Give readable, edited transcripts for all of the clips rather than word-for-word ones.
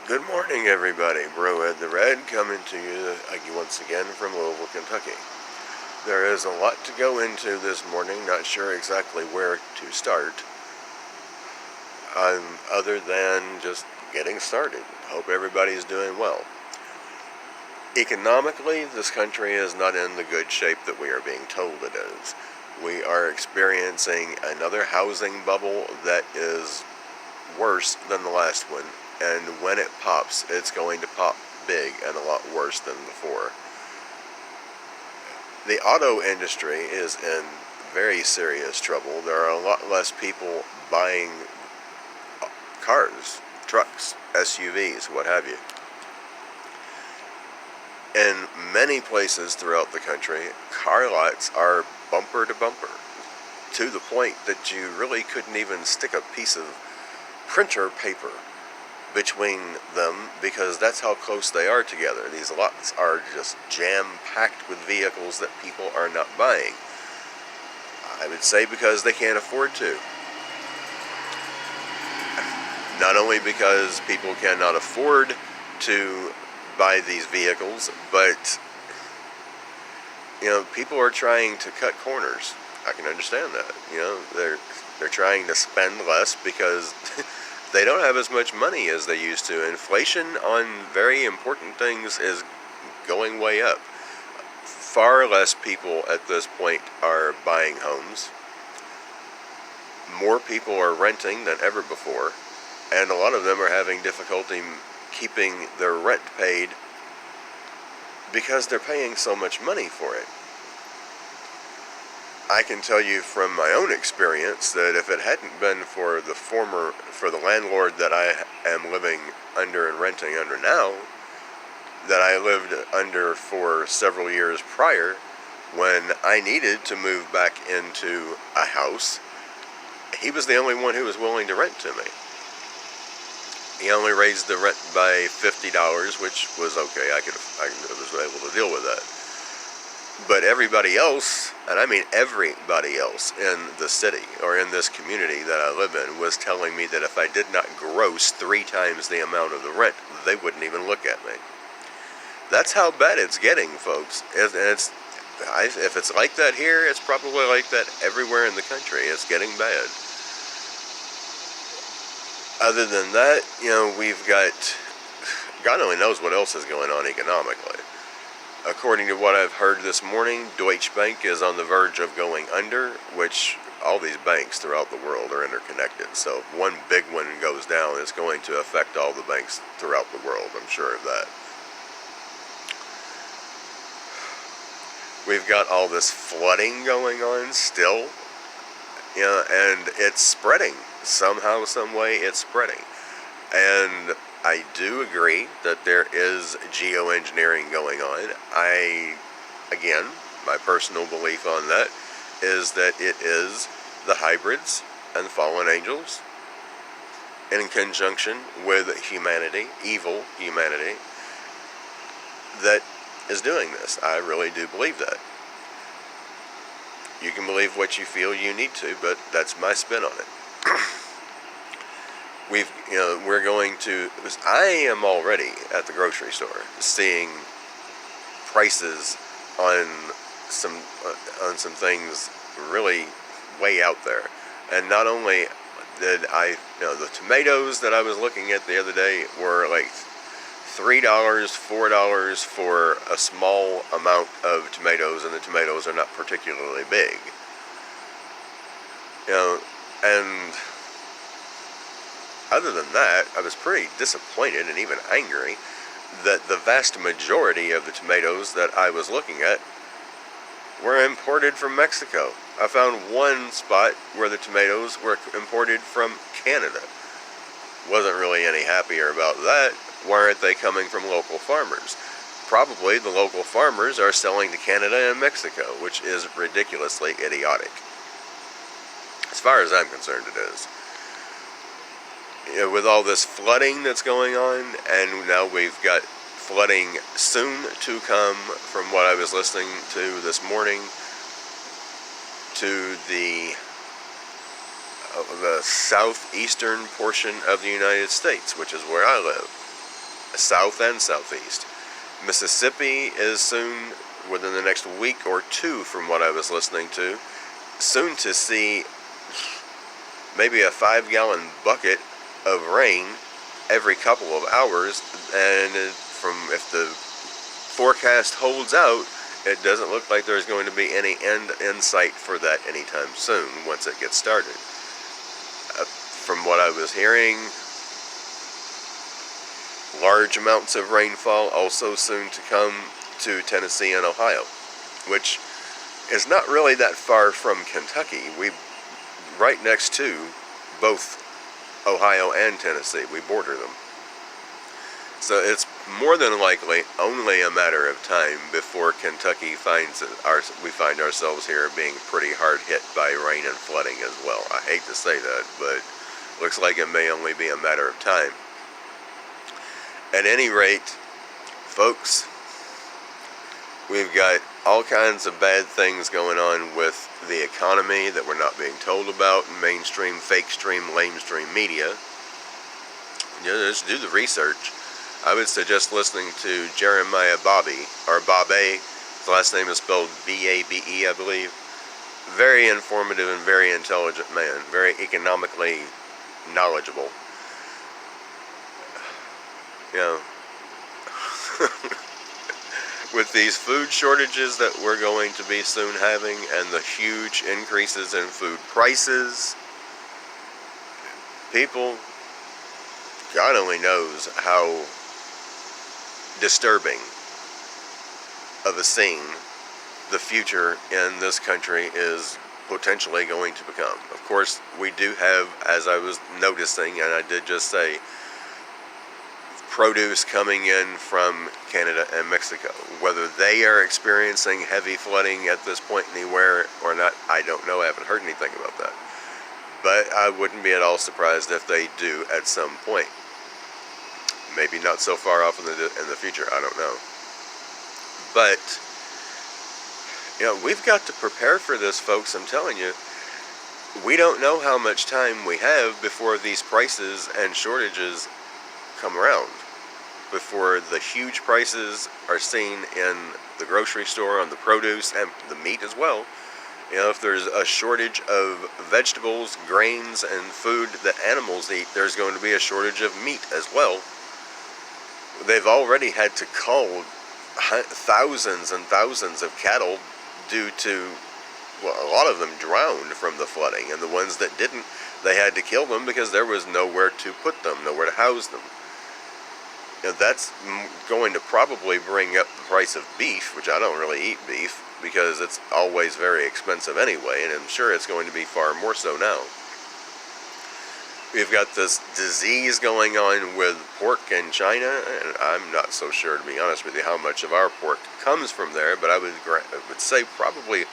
Good morning, everybody. Bro Ed the Red coming to you once again from Louisville, Kentucky. There is a lot to go into this morning. Not sure exactly where to start, other than just getting started. Hope everybody's doing well. Economically, this country is not in the good shape that we are being told it is. We are experiencing another housing bubble that is worse than the last one, and when it pops, it's going to pop big and a lot worse than before. The auto industry is in very serious trouble. There are a lot less people buying cars, trucks, SUVs, what have you. In many places throughout the country, car lots are bumper to bumper, to the point that you really couldn't even stick a piece of printer paper between them because that's how close they are together. These lots are just jam-packed with vehicles that people are not buying. I would say because they can't afford to. Not only because people cannot afford to buy these vehicles, but people are trying to cut corners. I can understand that. They're trying to spend less because they don't have as much money as they used to. Inflation on very important things is going way up. Far less people at this point are buying homes. More people are renting than ever before, and a lot of them are having difficulty keeping their rent paid because they're paying so much money for it. I can tell you from my own experience that if it hadn't been for the landlord that I am living under and renting under now, that I lived under for several years prior, when I needed to move back into a house, he was the only one who was willing to rent to me. He only raised the rent by $50, which was okay. I was able to deal with that. But everybody else, and I mean everybody else in the city or in this community that I live in, was telling me that if I did not gross 3 times the amount of the rent, they wouldn't even look at me. That's how bad it's getting, folks. If it's like that here, it's probably like that everywhere in the country. It's getting bad. Other than that, we've got, God only knows what else is going on economically. According to what I've heard this morning, Deutsche Bank is on the verge of going under, which all these banks throughout the world are interconnected. So if one big one goes down, it's going to affect all the banks throughout the world. I'm sure of that. We've got all this flooding going on still, and it's spreading. Somehow, some way, it's spreading. And I do agree that there is geoengineering going on. Again, my personal belief on that is that it is the hybrids and the fallen angels in conjunction with humanity, evil humanity, that is doing this. I really do believe that. You can believe what you feel you need to, but that's my spin on it. I am already at the grocery store seeing prices on some things really way out there. And not only did the tomatoes that I was looking at the other day were like $3, $4 for a small amount of tomatoes, and the tomatoes are not particularly big. And other than that, I was pretty disappointed and even angry that the vast majority of the tomatoes that I was looking at were imported from Mexico. I found one spot where the tomatoes were imported from Canada. Wasn't really any happier about that. Why aren't they coming from local farmers? Probably the local farmers are selling to Canada and Mexico, which is ridiculously idiotic. As far as I'm concerned, it is. With all this flooding that's going on, and now we've got flooding soon to come, from what I was listening to this morning, to the southeastern portion of the United States, which is where I live. south and southeast. Mississippi is soon, within the next week or two from what I was listening to, soon to see maybe a 5-gallon bucket of rain every couple of hours, and from if the forecast holds out, it doesn't look like there's going to be any end in sight for that anytime soon once it gets started. From what I was hearing, large amounts of rainfall also soon to come to Tennessee and Ohio, which is not really that far from Kentucky. We right next to both Ohio and Tennessee. We border them. So it's more than likely only a matter of time before Kentucky we find ourselves here being pretty hard hit by rain and flooding as well. I hate to say that, but looks like it may only be a matter of time. At any rate, folks, we've got all kinds of bad things going on with the economy that we're not being told about in mainstream, fake stream, lamestream media. Just do the research. I would suggest listening to Jeremiah Bobby, or Babe. His last name is spelled B-A-B-E, I believe. Very informative and very intelligent man. Very economically knowledgeable. You know, with these food shortages that we're going to be soon having, and the huge increases in food prices, people, God only knows how disturbing of a scene the future in this country is potentially going to become. Of course, we do have, as I was noticing, and I did just say, produce coming in from Canada and Mexico. Whether they are experiencing heavy flooding at this point anywhere or not, I don't know. I haven't heard anything about that. But I wouldn't be at all surprised if they do at some point. Maybe not so far off in the future, I don't know. But, you know, we've got to prepare for this, folks. I'm telling you, we don't know how much time we have before these prices and shortages come around, before the huge prices are seen in the grocery store on the produce and the meat as well. You know, if there's a shortage of vegetables, grains, and food that animals eat, there's going to be a shortage of meat as well. They've already had to cull thousands and thousands of cattle due to, well, a lot of them drowned from the flooding, and the ones that didn't, they had to kill them because there was nowhere to put them, nowhere to house them. You know, that's going to probably bring up the price of beef, which I don't really eat beef because it's always very expensive anyway, and I'm sure it's going to be far more so now. We've got this disease going on with pork in China, and I'm not so sure, to be honest with you, how much of our pork comes from there, but I would say probably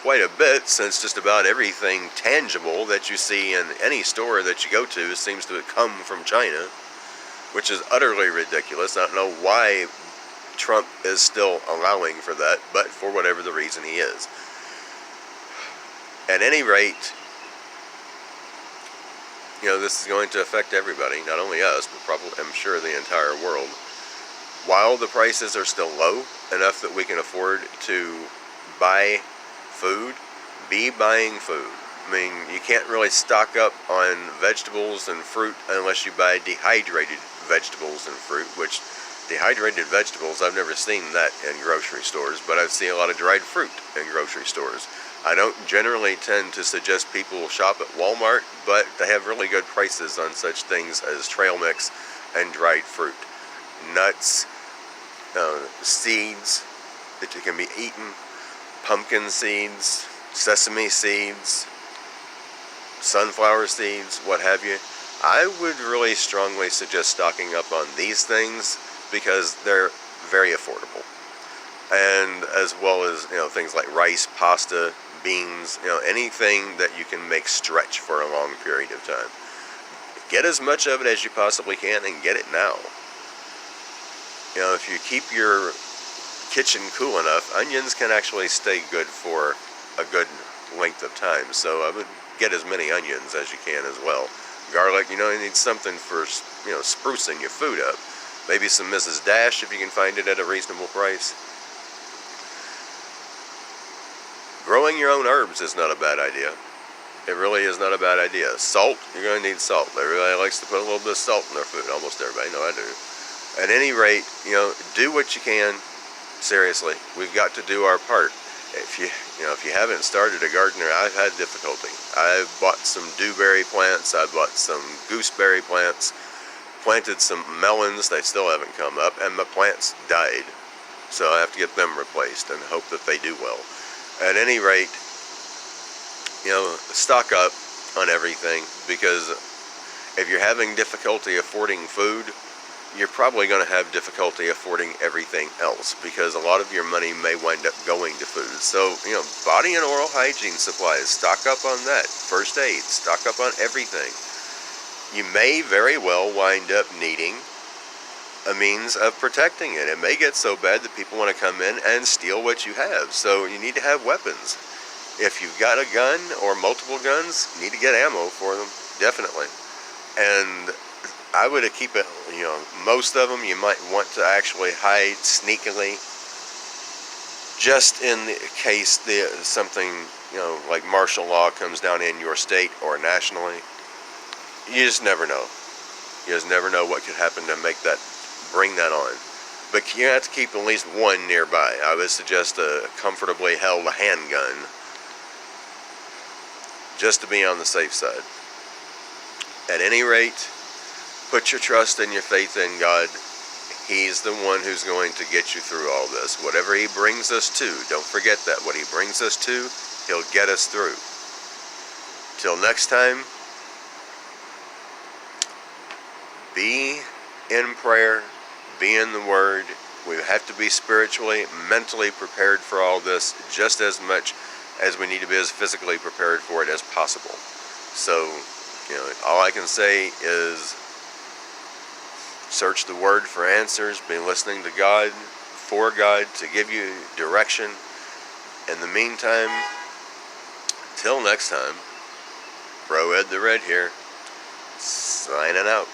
quite a bit, since just about everything tangible that you see in any store that you go to seems to come from China, which is utterly ridiculous. I don't know why Trump is still allowing for that, but for whatever the reason he is. At any rate, you know, this is going to affect everybody, not only us, but probably, I'm sure, the entire world. While the prices are still low enough that we can afford to buy food, be buying food. I mean, you can't really stock up on vegetables and fruit unless you buy dehydrated vegetables and fruit, which dehydrated vegetables, I've never seen that in grocery stores, but I've seen a lot of dried fruit in grocery stores. I don't generally tend to suggest people shop at Walmart, but they have really good prices on such things as trail mix and dried fruit. Nuts, seeds that can be eaten, pumpkin seeds, sesame seeds, sunflower seeds, what have you. I would really strongly suggest stocking up on these things because they're very affordable. And as well as, you know, things like rice, pasta, beans, you know, anything that you can make stretch for a long period of time. Get as much of it as you possibly can and get it now. You know, if you keep your kitchen cool enough, onions can actually stay good for a good length of time. So I would get as many onions as you can as well. Garlic, you know, you need something for, you know, sprucing your food up. Maybe some Mrs. Dash if you can find it at a reasonable price. Growing your own herbs is not a bad idea. It really is not a bad idea. Salt, you're going to need salt. Everybody likes to put a little bit of salt in their food. Almost everybody. No, I do. At any rate, do what you can. Seriously, we've got to do our part. If you haven't started a gardener, I've had difficulty. I've bought some dewberry plants. I bought some gooseberry plants. Planted some melons. They still haven't come up, and my plants died. So I have to get them replaced and hope that they do well. At any rate, stock up on everything, because if you're having difficulty affording food, you're probably going to have difficulty affording everything else, because a lot of your money may wind up going to food. So, body and oral hygiene supplies, stock up on that. First aid, stock up on everything. You may very well wind up needing a means of protecting it. It may get so bad that people want to come in and steal what you have. So you need to have weapons. If you've got a gun or multiple guns, you need to get ammo for them, definitely. And I would keep it, most of them you might want to actually hide sneakily, just in the case something, like martial law comes down in your state or nationally. You just never know. You just never know what could happen to bring that on. But you have to keep at least one nearby. I would suggest a comfortably held handgun, just to be on the safe side. At any rate, put your trust and your faith in God. He's the one who's going to get you through all this. Whatever He brings us to, don't forget that. What He brings us to, He'll get us through. Till next time, be in prayer, be in the Word. We have to be spiritually, mentally prepared for all this just as much as we need to be as physically prepared for it as possible. So, all I can say is search the Word for answers, be listening to God, for God, to give you direction. In the meantime, till next time, Bro Ed the Red here, signing out.